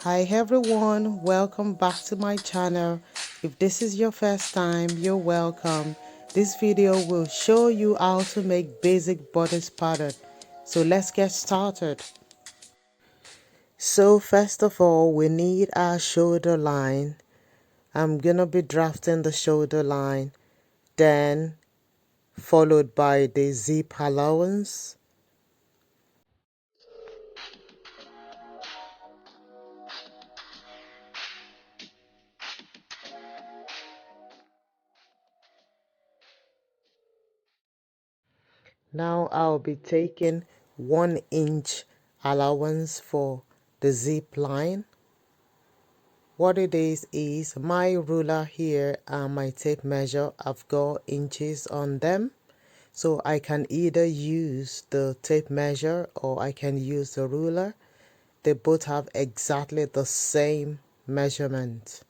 Hi everyone, welcome back to my channel. If this is your first time, you're welcome. This video will show you how to make basic bodice pattern. So let's get started. So first of all, we need our shoulder line. I'm gonna be drafting the shoulder line, then followed by the zip allowance. Now I'll be taking 1 inch allowance for the zip line. What it is my ruler here and my tape measure. I've got inches on them, so I can either use the tape measure or I can use the ruler. They both have exactly the same measurement.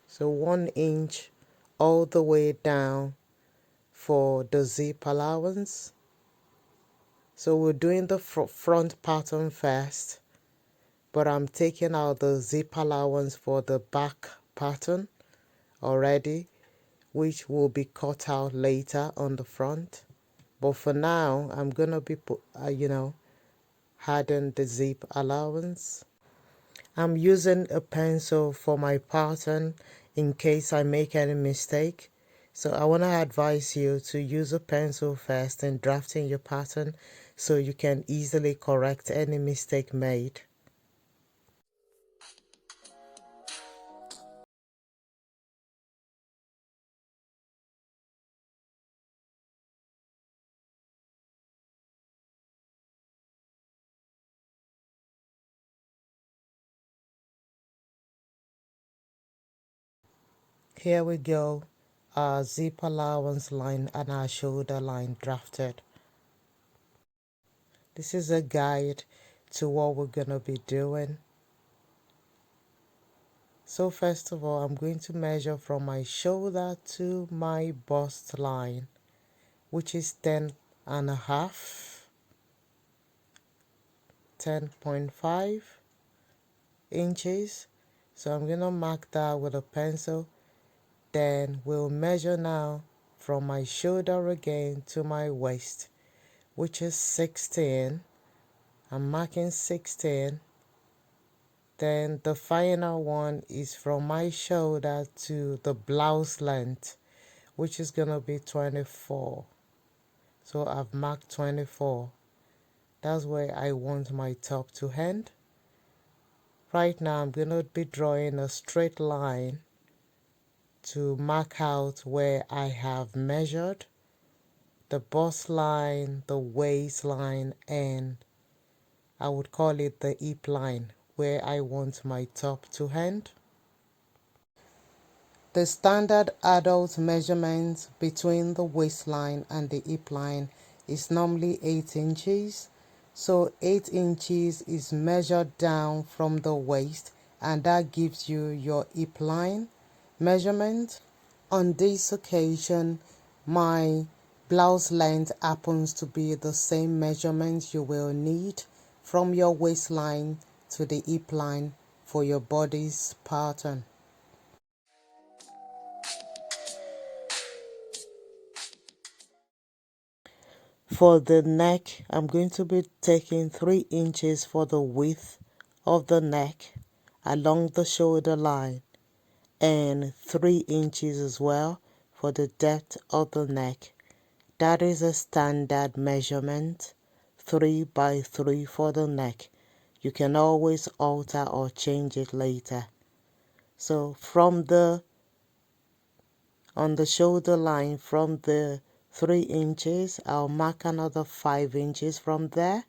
So 1 inch all the way down for the zip allowance. So we're doing the front pattern first, but I'm taking out the zip allowance for the back pattern already, which will be cut out later on the front. But for now, I'm gonna be adding the zip allowance. I'm using a pencil for my pattern in case I make any mistake. So I want to advise you to use a pencil first in drafting your pattern so you can easily correct any mistake made. Here we go, our zip allowance line and our shoulder line drafted. This is a guide to what we're going to be doing. So first of all, I'm going to measure from my shoulder to my bust line, which is 10.5, 10.5 inches. So I'm going to mark that with a pencil. Then we'll measure now from my shoulder again to my waist, which is 16. I'm marking 16. Then the final one is from my shoulder to the blouse length, which is going to be 24. So I've marked 24. That's where I want my top to end. Right now I'm going to be drawing a straight line to mark out where I have measured the bust line, the waistline, and I would call it the hip line, where I want my top to end. The standard adult measurement between the waistline and the hip line is normally 8 inches. So 8 inches is measured down from the waist, and that gives you your hip line measurement. On this occasion, my blouse length happens to be the same measurement you will need from your waistline to the hip line for your bodice pattern. For the neck, I'm going to be taking 3 inches for the width of the neck along the shoulder line, and 3 inches as well for the depth of the neck. That is a standard measurement, 3 by 3 for the neck. You can always alter or change it later. So on the shoulder line, from the 3 inches, I'll mark another 5 inches from there.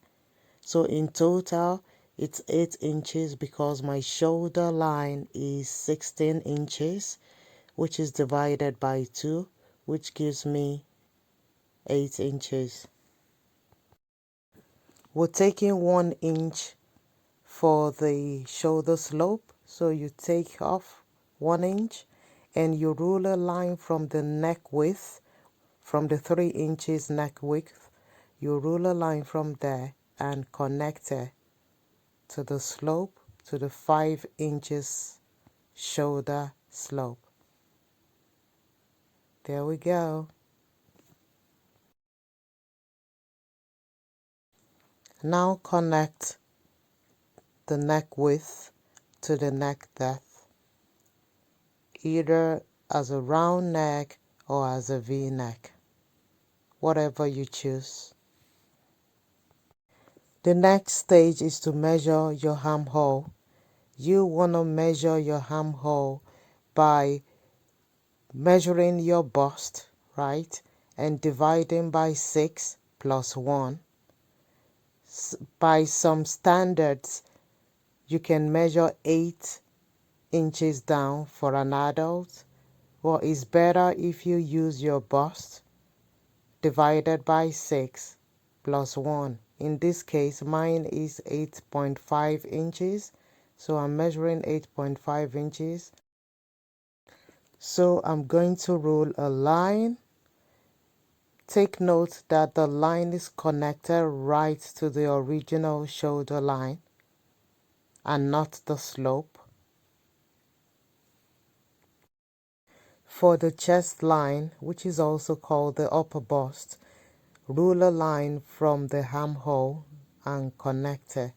So in total, it's 8 inches because my shoulder line is 16 inches, which is divided by 2, which gives me 8 inches. We're taking 1 inch for the shoulder slope. So you take off 1 inch and you rule a line from the neck width, from the 3 inches neck width You rule a line from there and connect it to the slope, to the 5 inches shoulder slope. There we go. Now connect the neck width to the neck depth, either as a round neck or as a V-neck, whatever you choose. The next stage is to measure your armhole. You want to measure your armhole by measuring your bust, right, and dividing by 6 plus 1. By some standards, you can measure 8 inches down for an adult. Well, it's better if you use your bust divided by 6 plus 1. In this case, mine is 8.5 inches. So I'm measuring 8.5 inches. So I'm going to rule a line. Take note that the line is connected right to the original shoulder line and not the slope. For the chest line, which is also called the upper bust, rule a line from the armhole and connect it.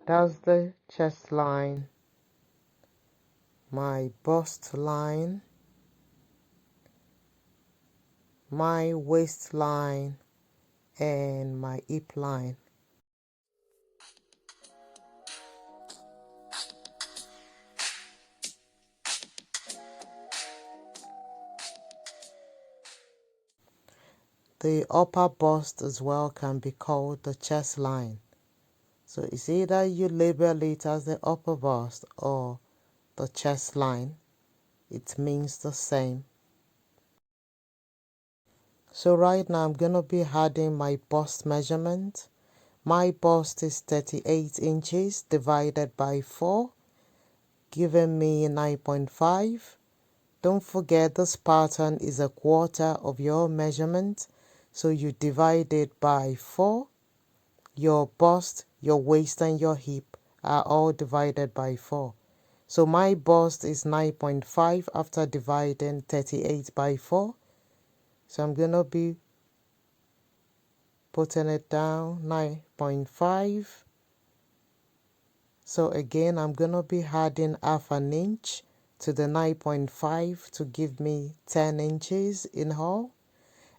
That's the chest line, my bust line, my waistline, and my hip line. The upper bust as well can be called the chest line. So it's either you label it as the upper bust or the chest line. It means the same. So right now I'm going to be adding my bust measurement. My bust is 38 inches divided by 4, giving me 9.5. Don't forget this pattern is a quarter of your measurement. So you divide it by 4. Your bust, your waist, and your hip are all divided by 4. So my bust is 9.5 after dividing 38 by 4. So I'm going to be putting it down 9.5. So again, I'm going to be adding half an inch to the 9.5 to give me 10 inches in all.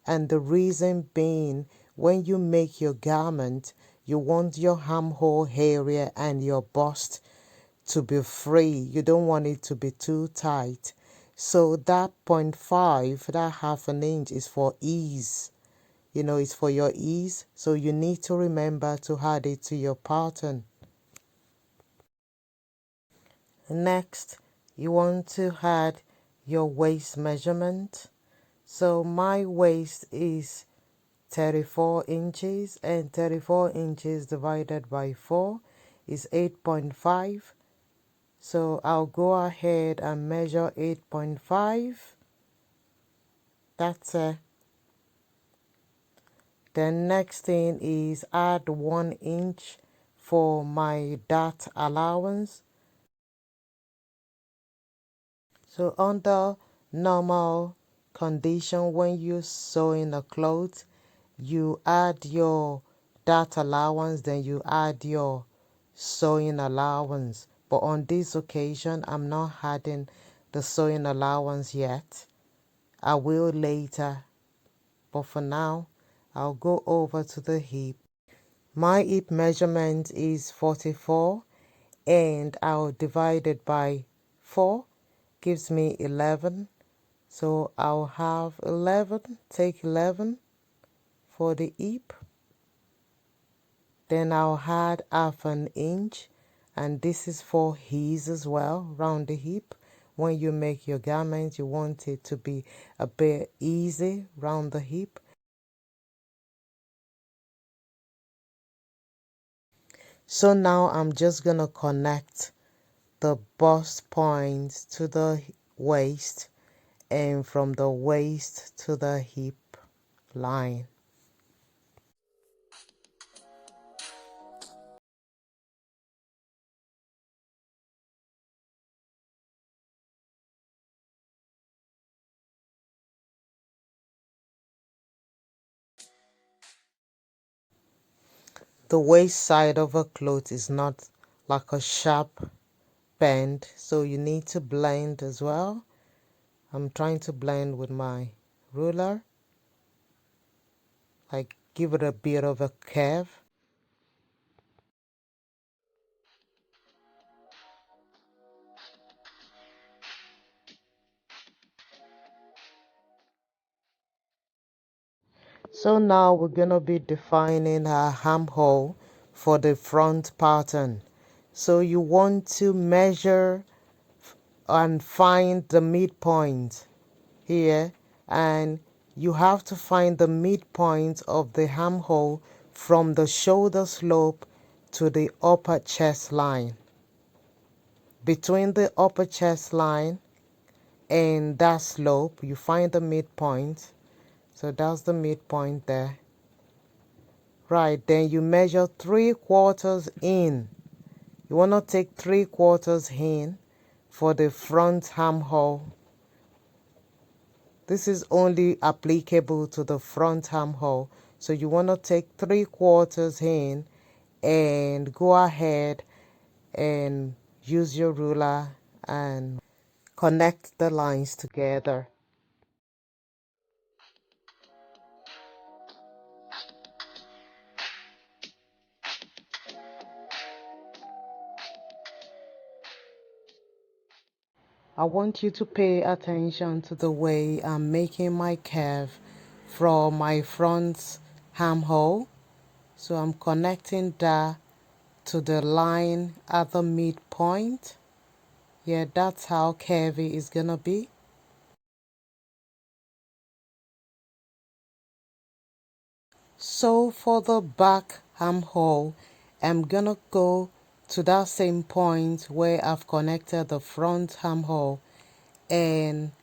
And the reason being, when you make your garment, you want your armhole area and your bust to be free. You don't want it to be too tight. So that 0.5, that half an inch is for ease. You know, it's for your ease. So you need to remember to add it to your pattern. Next, you want to add your waist measurement. So my waist is 34 inches, and 34 inches divided by 4 is 8.5. So I'll go ahead and measure 8.5. That's it. The next thing is add 1 inch for my dart allowance. So under normal condition, when you sewing a cloth, you add your dart allowance, then you add your sewing allowance. But on this occasion, I'm not adding the sewing allowance yet. I will later. But for now, I'll go over to the hip. My hip measurement is 44, and I'll divide it by 4. Gives me 11. So I'll have 11, take 11 for the hip. Then I'll add half an inch, and this is for ease as well, round the hip. When you make your garment, you want it to be a bit easy round the hip. So now I'm just gonna connect the bust point to the waist and from the waist to the hip line. The waist side of a cloth is not like a sharp bend, so you need to blend as well. I'm trying to blend with my ruler, like give it a bit of a curve. So now we're gonna be defining our hamhole for the front pattern. So you want to measure and find the midpoint here, and you have to find the midpoint of the hamhole from the shoulder slope to the upper chest line. Between the upper chest line and that slope, you find the midpoint. So that's the midpoint there. Right, then you measure 3/4 in. You want to take 3/4 in for the front armhole. This is only applicable to the front armhole. So you want to take 3/4 in and go ahead and use your ruler and connect the lines together. I want you to pay attention to the way I'm making my curve from my front armhole. So I'm connecting that to the line at the midpoint. Yeah, that's how curvy it's gonna be. So for the back armhole, I'm gonna go to that same point where I've connected the front armhole and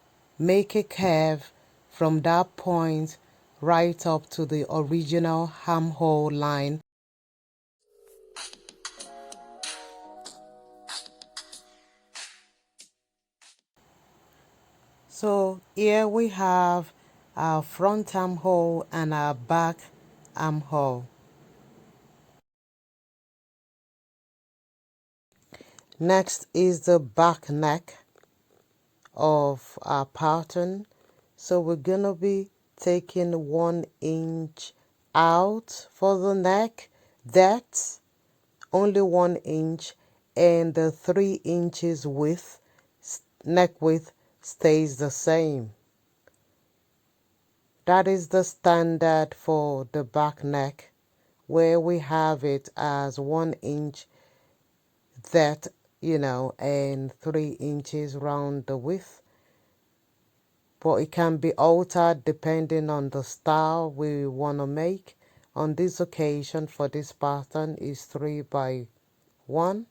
make a curve from that point right up to the original armhole line. So here we have our front armhole and our back armhole. Next is the back neck of our pattern. So we're gonna be taking 1 inch out for the neck. That's only 1 inch, and the 3 inches width, neck width, stays the same. That is the standard for the back neck, where we have it as 1 inch that, and 3 inches round the width. But it can be altered depending on the style we want to make. On this occasion, for this pattern, is 3/1.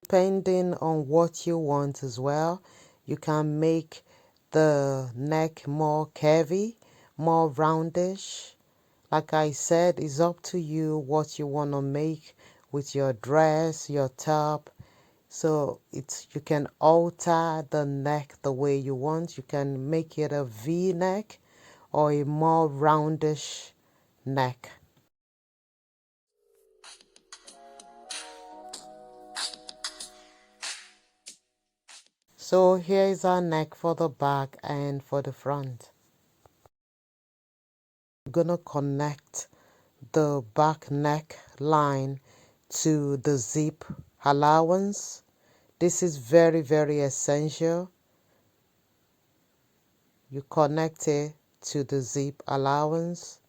Depending on what you want as well, you can make the neck more curvy, more roundish. Like I said, it's up to you what you want to make with your dress, your top. So you can alter the neck the way you want. You can make it a V neck or a more roundish neck. So here is our neck for the back and for the front. I'm gonna connect the back neck line to the zip allowance. This is very, very essential. You connect it to the zip allowance.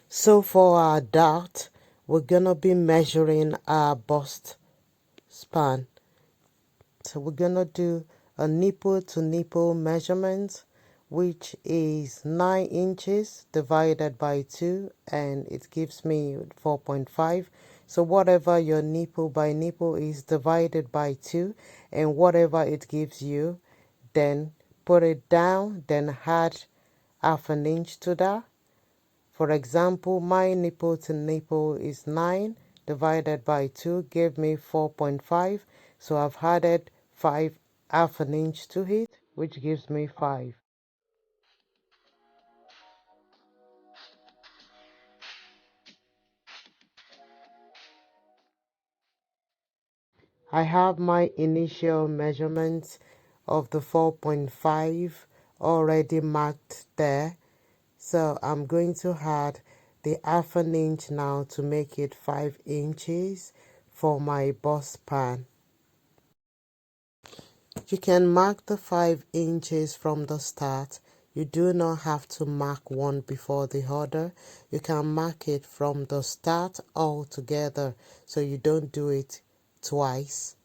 So for our dart, we're gonna be measuring our bust span. So we're gonna do a nipple to nipple measurement, which is 9 inches divided by 2, and it gives me 4.5. So whatever your nipple by nipple is, divided by 2, and whatever it gives you, then put it down, then add half an inch to that. For example, my nipple to nipple is 9 divided by 2 gave me 4.5. So I've added 5 half an inch to it, which gives me 5. I have my initial measurements of the 4.5 already marked there. So I'm going to add the half an inch now to make it 5 inches for my bust pan. You can mark the 5 inches from the start. You do not have to mark one before the other. You can mark it from the start altogether so you don't do it twice.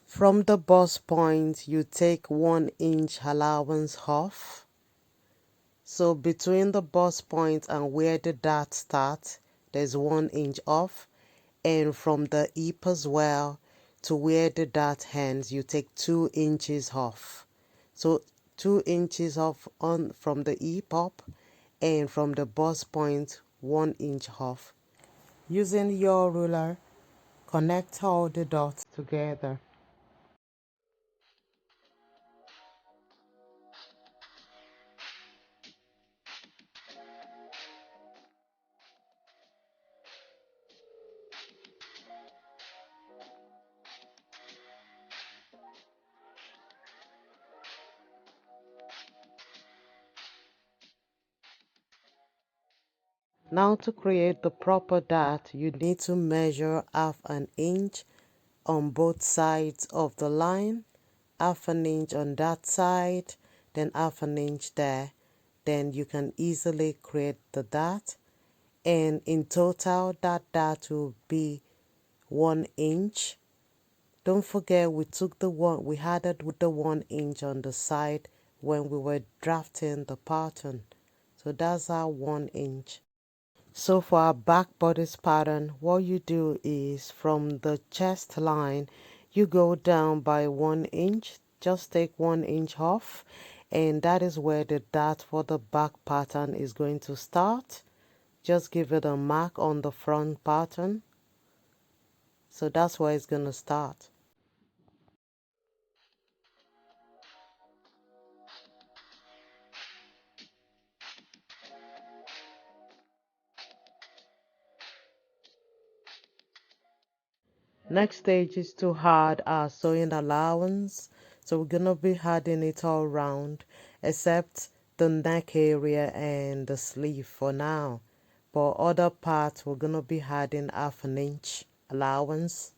From the bust point, you take 1 inch allowance off. So between the bust point and where the dart starts, there's 1 inch off. And from the hip as well to where the dart ends, you take 2 inches off. So 2 inches off on from the hip up, and from the bust point 1 inch off. Using your ruler, connect all the dots together. Now to create the proper dart, you need to measure half an inch on both sides of the line, half an inch on that side, then half an inch there. Then you can easily create the dart. And in total, that dart will be 1 inch. Don't forget we added with the 1 inch on the side when we were drafting the pattern. So that's our 1 inch. So for our back bodice pattern, what you do is from the chest line, you go down by 1 inch, just take 1 inch off, and that is where the dart for the back pattern is going to start. Just give it a mark on the front pattern. So that's where it's going to start. Next stage is to add our sewing allowance. So we're going to be adding it all round except the neck area and the sleeve for now. For other parts, we're going to be adding half an inch allowance.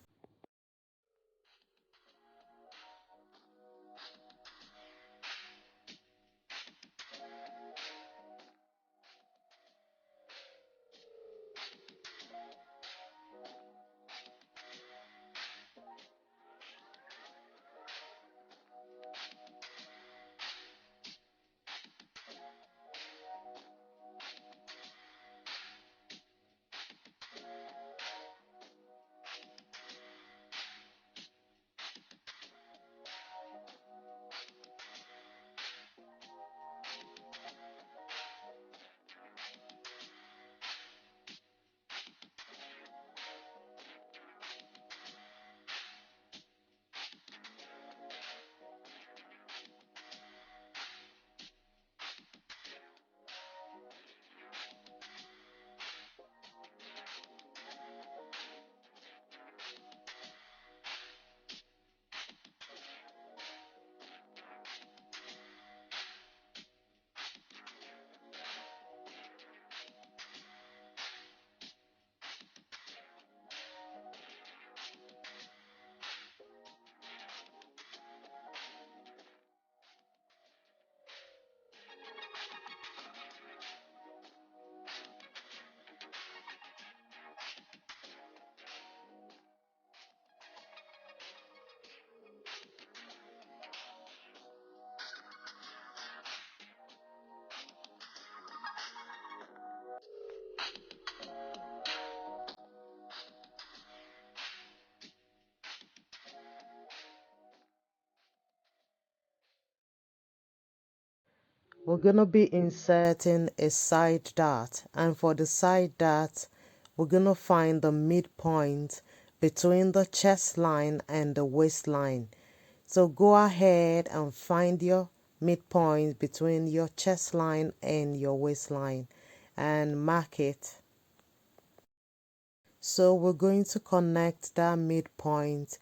we're going to be inserting a side dart, and for the side dart we're going to find the midpoint between the chest line and the waistline. So go ahead and find your midpoint between your chest line and your waistline and mark it. So we're going to connect that midpoint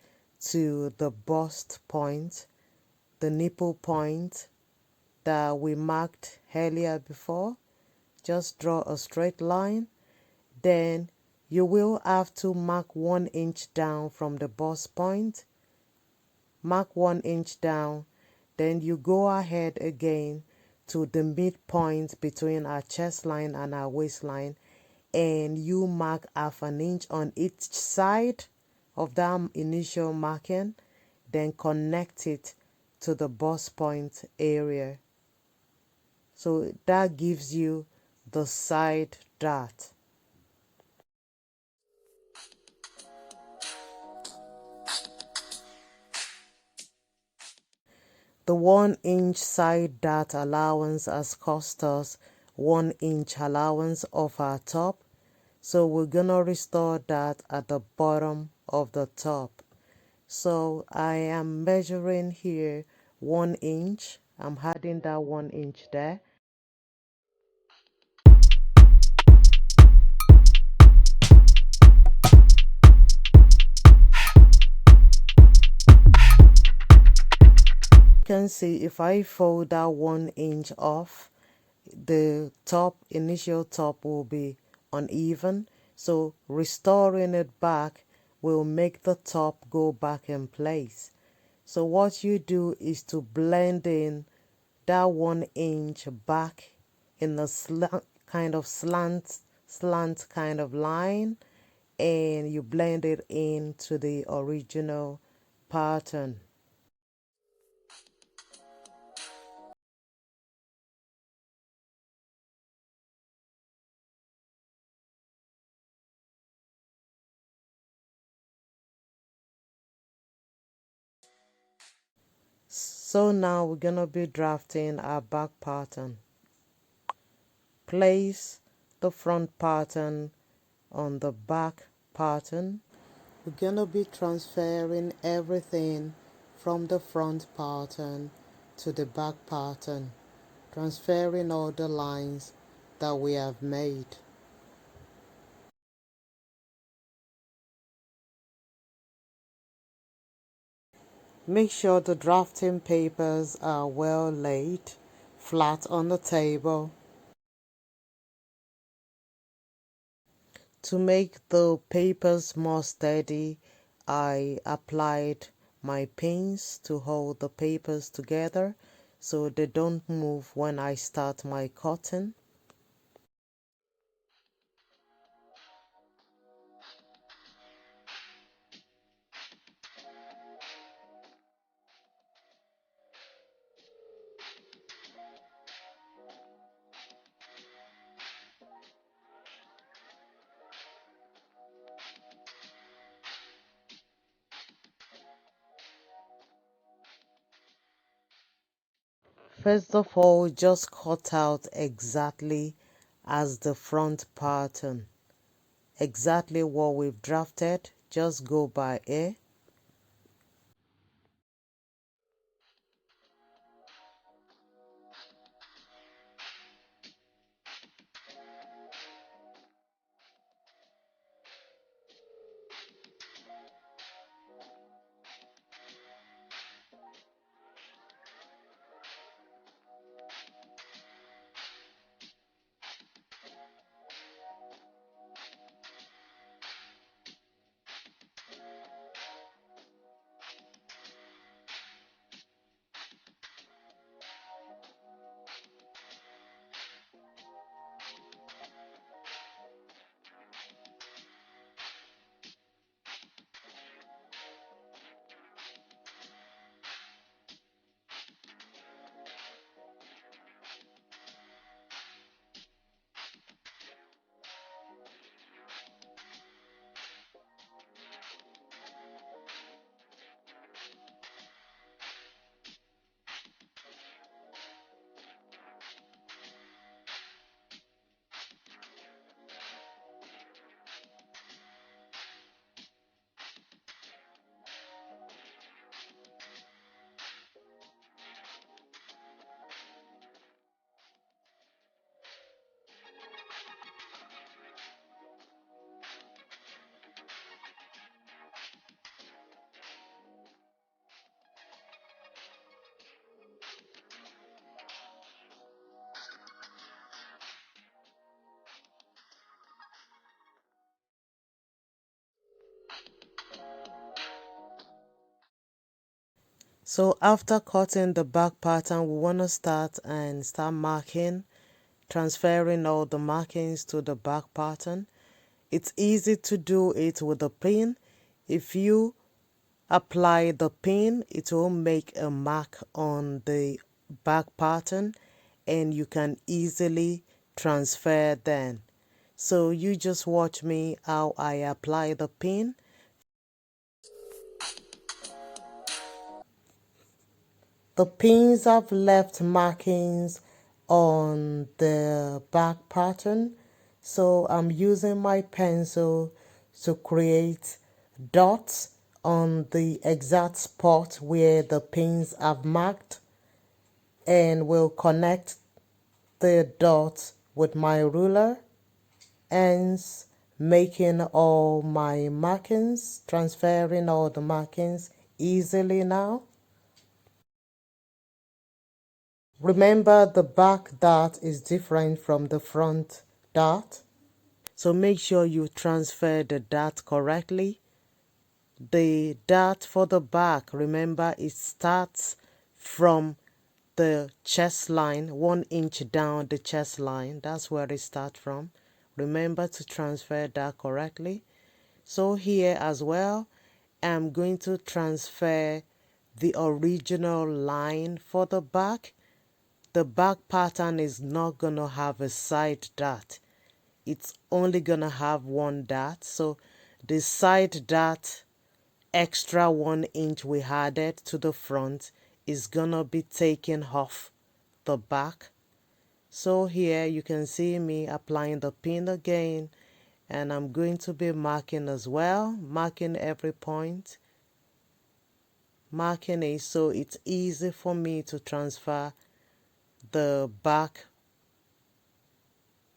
to the bust point, the nipple point that we marked earlier before. Just draw a straight line. Then you will have to mark 1 inch down from the bust point. Mark 1 inch down. Then you go ahead again to the midpoint between our chest line and our waistline, and you mark 1/2 inch on each side of that initial marking, then connect it to the bust point area. So that gives you the side dart. The 1 inch side dart allowance has cost us 1 inch allowance of our top. So we're gonna restore that at the bottom of the top. So I am measuring here 1 inch. I'm adding that 1 inch there. You can see if I fold that 1 inch off, the initial top will be uneven. So restoring it back will make the top go back in place. So what you do is to blend in that 1 inch back in a slant kind of line, and you blend it into the original pattern. So now we're gonna be drafting our back pattern. Place the front pattern on the back pattern. We're gonna be transferring everything from the front pattern to the back pattern, transferring all the lines that we have made. Make sure the drafting papers are well laid, flat on the table. To make the papers more steady, I applied my pins to hold the papers together so they don't move when I start my cutting. First of all, just cut out exactly as the front pattern. Exactly what we've drafted, just go by it. So after cutting the back pattern, we want to start marking, transferring all the markings to the back pattern. It's easy to do it with a pin. If you apply the pin, it will make a mark on the back pattern and you can easily transfer then. So you just watch me how I apply the pin. The pins have left markings on the back pattern, so I'm using my pencil to create dots on the exact spot where the pins have marked, and will connect the dots with my ruler, hence making all my markings, transferring all the markings easily now. Remember, the back dart is different from the front dart, so make sure you transfer the dart correctly. The dart for the back, remember, it starts from the chest line, 1 inch down the chest line. That's where it starts from. Remember to transfer that correctly. So here as well, I'm going to transfer the original line for the back. The back pattern is not going to have a side dart. It's only going to have one dart. So the side dart, extra 1 inch we added to the front, is going to be taken off the back. So here you can see me applying the pin again, and I'm going to be marking as well, marking every point, marking it so it's easy for me to transfer the back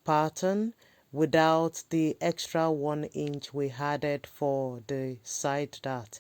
pattern without the extra 1 inch we added for the side dart.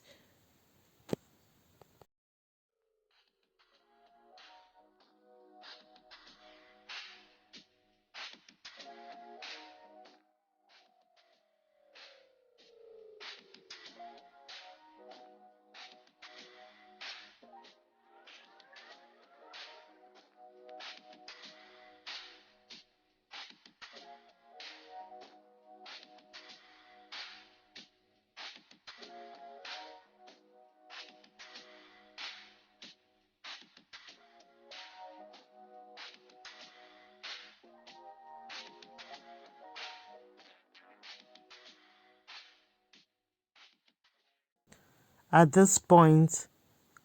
At this point,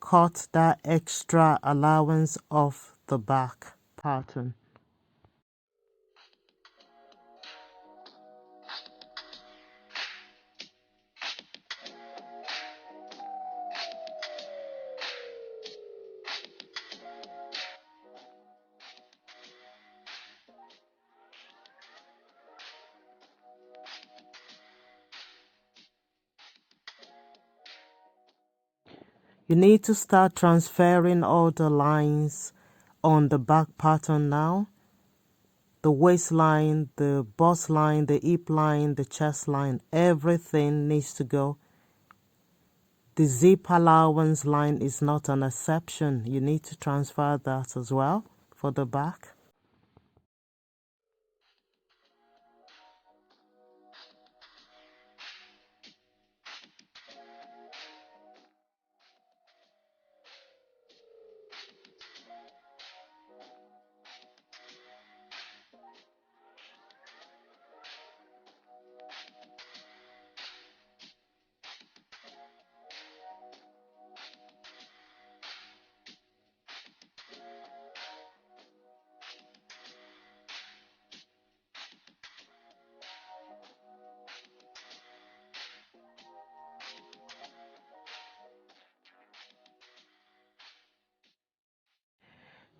cut that extra allowance of the back pattern. You need to start transferring all the lines on the back pattern now. The waistline, the bust line, the hip line, the chest line, everything needs to go. The zip allowance line is not an exception. You need to transfer that as well for the back.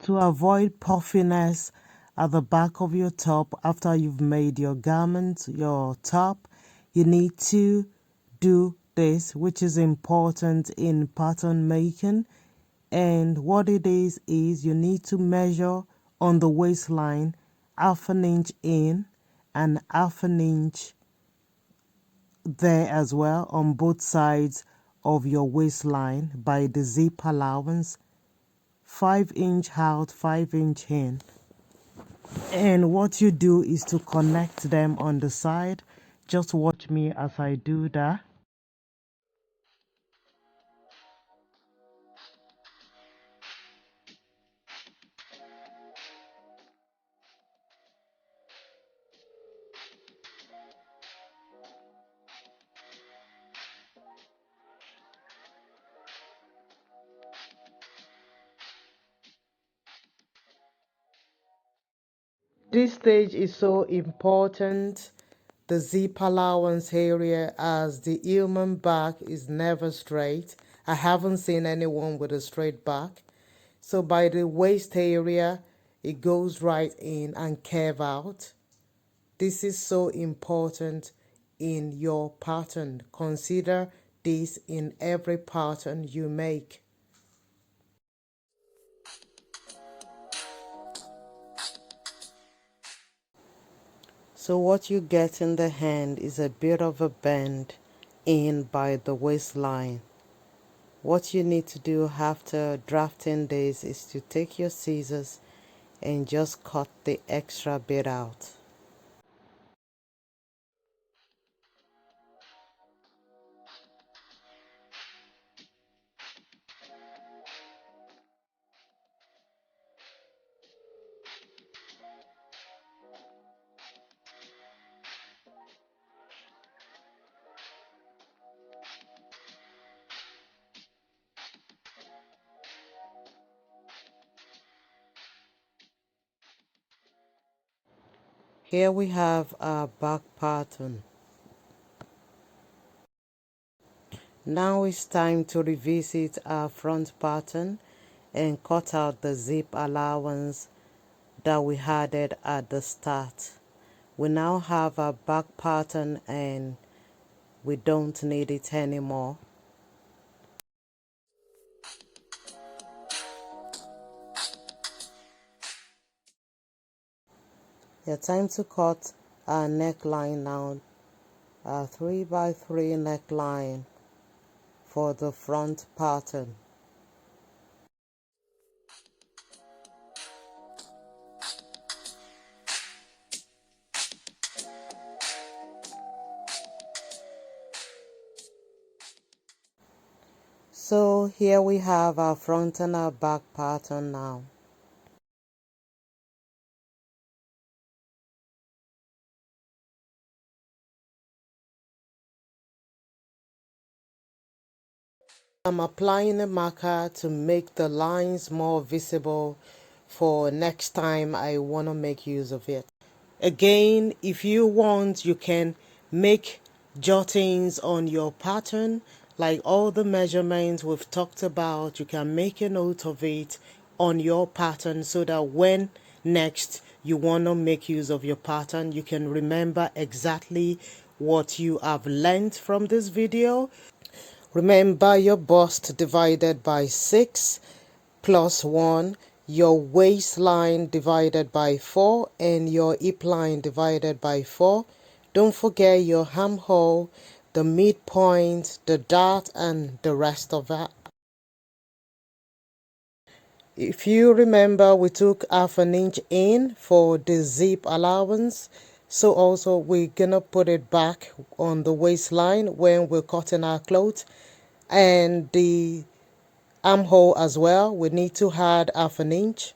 To avoid puffiness at the back of your top after you've made your garment, your top, you need to do this, which is important in pattern making. And what it is you need to measure on the waistline 1/2 inch in and 1/2 inch there as well on both sides of your waistline by the zip allowance, 5-inch out, 5-inch in. And what you do is to connect them on the side. Just watch me as I do that. This stage is so important, the zip allowance area, as the human back is never straight. I haven't seen anyone with a straight back. So by the waist area, it goes right in and curve out. This is so important in your pattern. Consider this in every pattern you make. So what you get in the hand is a bit of a bend in by the waistline. What you need to do after drafting this is to take your scissors and just cut the extra bit out. Here we have our back pattern. Now it's time to revisit our front pattern and cut out the zip allowance that we added at the start. We now have our back pattern and we don't need it anymore. It's time to cut our neckline now, our 3x3 neckline for the front pattern. So here we have our front and our back pattern now. I'm applying a marker to make the lines more visible for next time I want to make use of it. Again, if you want, you can make jottings on your pattern, like all the measurements we've talked about. You can make a note of it on your pattern so that when next you want to make use of your pattern, you can remember exactly what you have learned from this video. Remember your bust divided by 6 plus 1, your waistline divided by 4, and your hip line divided by 4. Don't forget your hamhole, the midpoint, the dart, and the rest of that. If you remember, we took 1/2 inch in for the zip allowance. So also we're gonna put it back on the waistline when we're cutting our clothes. And the armhole as well, we need to add 1/2 inch.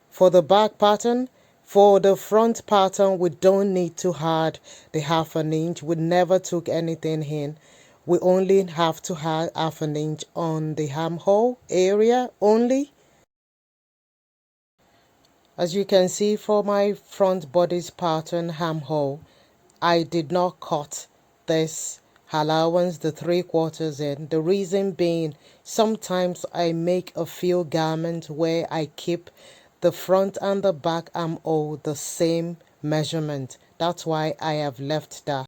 For the back pattern, for the front pattern, we don't need to add the 1/2 inch. We never took anything in. We only have to add 1/2 inch on the armhole area only. As you can see, for my front bodice pattern armhole, I did not cut this allowance, the 3/4 in. The reason being, sometimes I make a few garments where I keep the front and the back armhole the same measurement. That's why I have left that.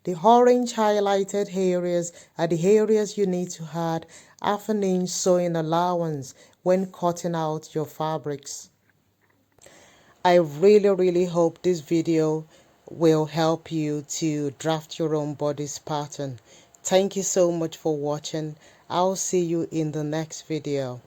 The orange highlighted areas are the areas you need to add 1/2 inch sewing allowance when cutting out your fabrics. I really hope this video will help you to draft your own bodice pattern. Thank you so much for watching. I'll see you in the next video.